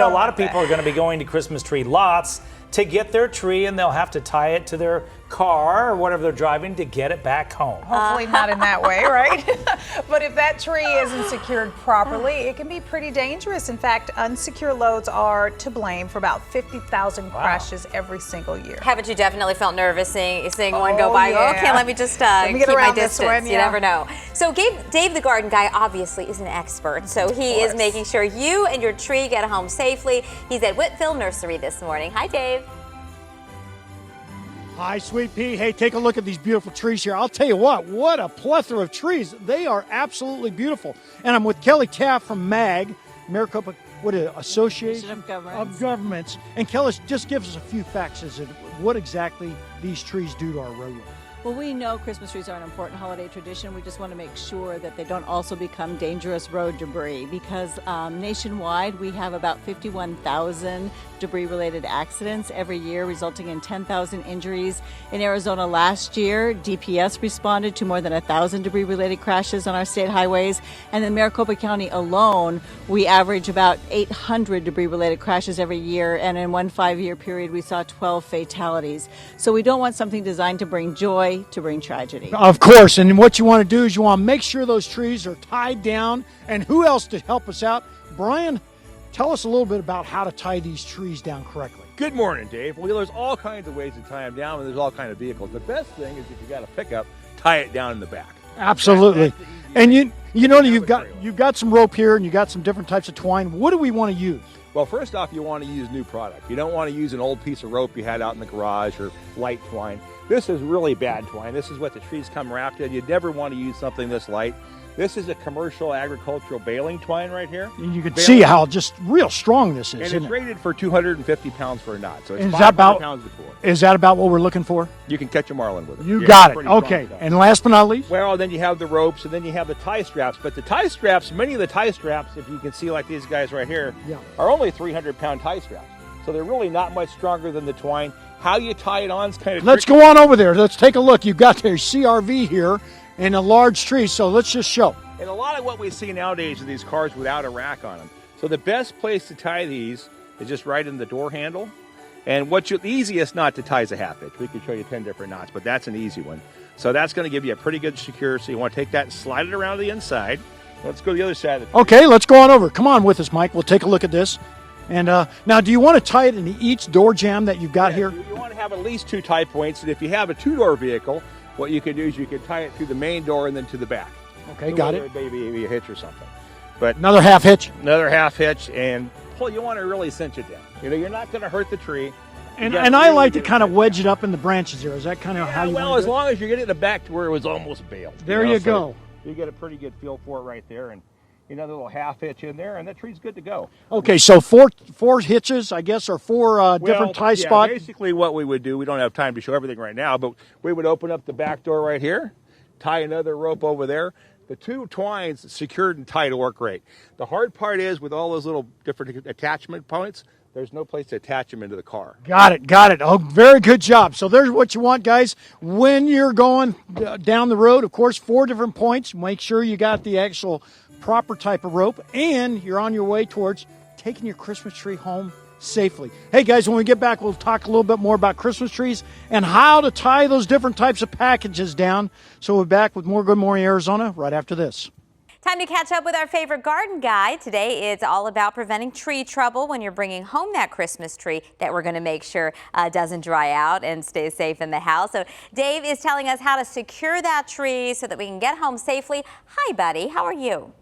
A lot of people are going to be going to Christmas tree lots to get their tree, and they'll have to tie it to their car or whatever they're driving to get it back home. Hopefully not in that way, right? But if that tree isn't secured properly, it can be pretty dangerous. In fact, unsecure loads are to blame for about 50,000 crashes every single year. Haven't you definitely felt nervous seeing one go by? Yeah. Okay, let me just keep my distance. You never know. So Dave the garden guy obviously is an expert, so he is making sure you and your tree get home safely. He's at Whitfield Nursery this morning. Hi, Dave. Hi, Sweet Pea. Hey, take a look at these beautiful trees here. I'll tell you what a plethora of trees. They are absolutely beautiful. And I'm with Kelly Taft from MAG, Maricopa Association of Governments. And Kelly, just give us a few facts as to what exactly these trees do to our roadway. Well, we know Christmas trees are an important holiday tradition. We just want to make sure that they don't also become dangerous road debris because nationwide we have about 51,000 debris-related accidents every year, resulting in 10,000 injuries. In Arizona last year, DPS responded to more than 1,000 debris-related crashes on our state highways. And in Maricopa County alone, we average about 800 debris-related crashes every year. And in one 5-year period, we saw 12 fatalities. So we don't want something designed to bring joy to bring tragedy. Of course, and what you want to do is you want to make sure those trees are tied down. And who else to help us out? Brian, tell us a little bit about how to tie these trees down correctly. Good morning, Dave. Well, there's all kinds of ways to tie them down, and there's all kinds of vehicles. The best thing is if you got a pickup, tie it down in the back. Absolutely. And you know you've got some rope here, and you got some different types of twine. What do we want to use? Well, first off, you want to use new product. You don't want to use an old piece of rope you had out in the garage or light twine. This is really bad twine. This is what the trees come wrapped in. You'd never want to use something this light. This is a commercial agricultural baling twine right here. And you can see how just real strong this is. And it's rated for 250 pounds for a knot. So it's is 500 pounds to pull. Is that about what we're looking for? You can catch a marlin with it. You got it. Okay. And last but not least? Well, then you have the ropes, and then you have the tie straps. But the tie straps, many of the tie straps, if you can see like these guys right here, are only 300-pound tie straps. So they're really not much stronger than the twine. How you tie it on is kind of Let's go on over there. Let's take a look. You've got their CRV here in a large tree, so let's just show. And a lot of what we see nowadays are these cars without a rack on them. So the best place to tie these is just right in the door handle. And the easiest knot to tie is a half hitch. We could show you 10 different knots, but that's an easy one. So that's going to give you a pretty good secure. So you want to take that and slide it around the inside. Let's go to the other side of the tree. Okay, let's go on over. Come on with us, Mike. We'll take a look at this. And now, do you want to tie it into each door jamb that you've got here? You want to have at least 2 tie points. And if you have a 2-door vehicle, what you can do is you can tie it through the main door and then to the back. Okay, got it. Maybe a hitch or something. But another half hitch. Another half hitch, and you want to really cinch it down. You're not going to hurt the tree. And I like to kind of wedge it up in the branches here. Is that kind of how you want to do it? Well, as long as you're getting it back to where it was almost baled. There you go. You get a pretty good feel for it right there, and another little half hitch in there, and that tree's good to go. Okay, so four hitches, I guess, or four different tie spots. Basically what we would do, we don't have time to show everything right now, but we would open up the back door right here, tie another rope over there. The 2 twines secured and tied work great. The hard part is with all those little different attachment points, there's no place to attach them into the car. Got it. Oh, very good job. So there's what you want, guys. When you're going down the road, of course, 4 different points. Make sure you got the actual proper type of rope, and you're on your way towards taking your Christmas tree home safely. Hey, guys, when we get back, we'll talk a little bit more about Christmas trees and how to tie those different types of packages down. So we're back with more Good Morning Arizona right after this. Time to catch up with our favorite garden guy. Today it's all about preventing tree trouble when you're bringing home that Christmas tree that we're going to make sure doesn't dry out and stays safe in the house. So Dave is telling us how to secure that tree so that we can get home safely. Hi, buddy. How are you?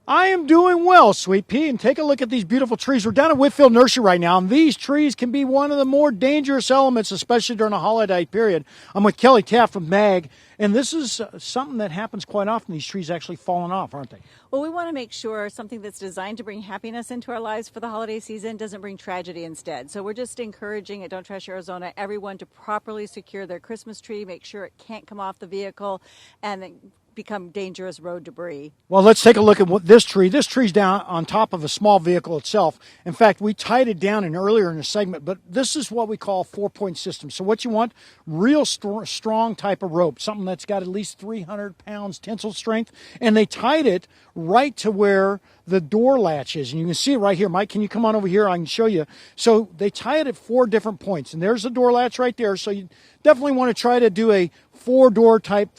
I am doing well, Sweet Pea, and take a look at these beautiful trees. We're down at Whitfield Nursery right now, and these trees can be one of the more dangerous elements, especially during a holiday period. I'm with Kelly Taft from MAG, and this is something that happens quite often. These trees actually falling off, aren't they? Well, we want to make sure something that's designed to bring happiness into our lives for the holiday season doesn't bring tragedy instead. So we're just encouraging at Don't Trash Arizona everyone to properly secure their Christmas tree, make sure it can't come off the vehicle, and become dangerous road debris. Well, let's take a look at what this tree. This tree's down on top of a small vehicle itself. In fact, we tied it down earlier in the segment, but this is what we call a 4-point system. So what you want, real strong type of rope, something that's got at least 300 pounds tensile strength, and they tied it right to where the door latch is. And you can see it right here. Mike, can you come on over here? I can show you. So they tie it at 4 different points, and there's the door latch right there. So you definitely want to try to do a 4-door type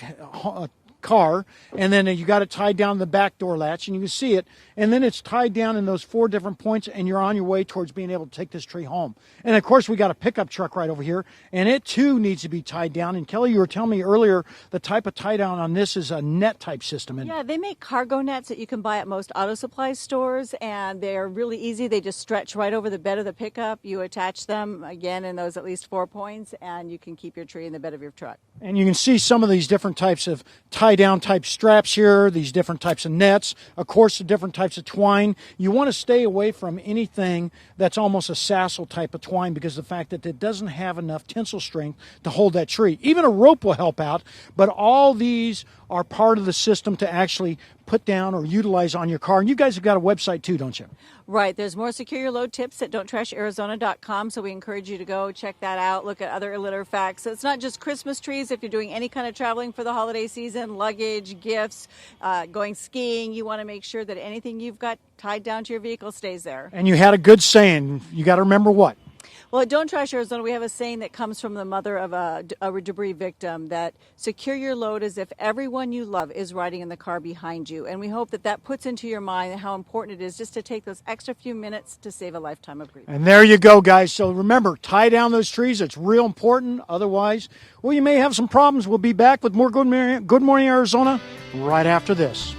car, and then you got it tied down the back door latch, and you can see it, and then it's tied down in those 4 different points, and you're on your way towards being able to take this tree home. And of course, we got a pickup truck right over here, and it too needs to be tied down. And Kelly, you were telling me earlier the type of tie down on this is a net type system. Yeah, they make cargo nets that you can buy at most auto supply stores, and they're really easy. They just stretch right over the bed of the pickup. You attach them again in those at least 4 points, and you can keep your tree in the bed of your truck. And you can see some of these different types of tie-down type straps here, these different types of nets, of course, the different types of twine. You want to stay away from anything that's almost a sassel type of twine because of the fact that it doesn't have enough tensile strength to hold that tree. Even a rope will help out, but all these are part of the system to actually put down or utilize on your car. And you guys have got a website too, don't you? Right. There's more secure your load tips at don'ttrasharizona.com, so we encourage you to go check that out, look at other litter facts. So it's not just Christmas trees. If you're doing any kind of traveling for the holiday season, luggage, gifts, going skiing, you want to make sure that anything you've got tied down to your vehicle stays there. And you had a good saying. You got to remember what? Well, at Don't Trash Arizona, we have a saying that comes from the mother of a debris victim that secure your load as if everyone you love is riding in the car behind you. And we hope that that puts into your mind how important it is just to take those extra few minutes to save a lifetime of grief. And there you go, guys. So remember, tie down those trees. It's real important. Otherwise, well, you may have some problems. We'll be back with more Good Morning Arizona right after this.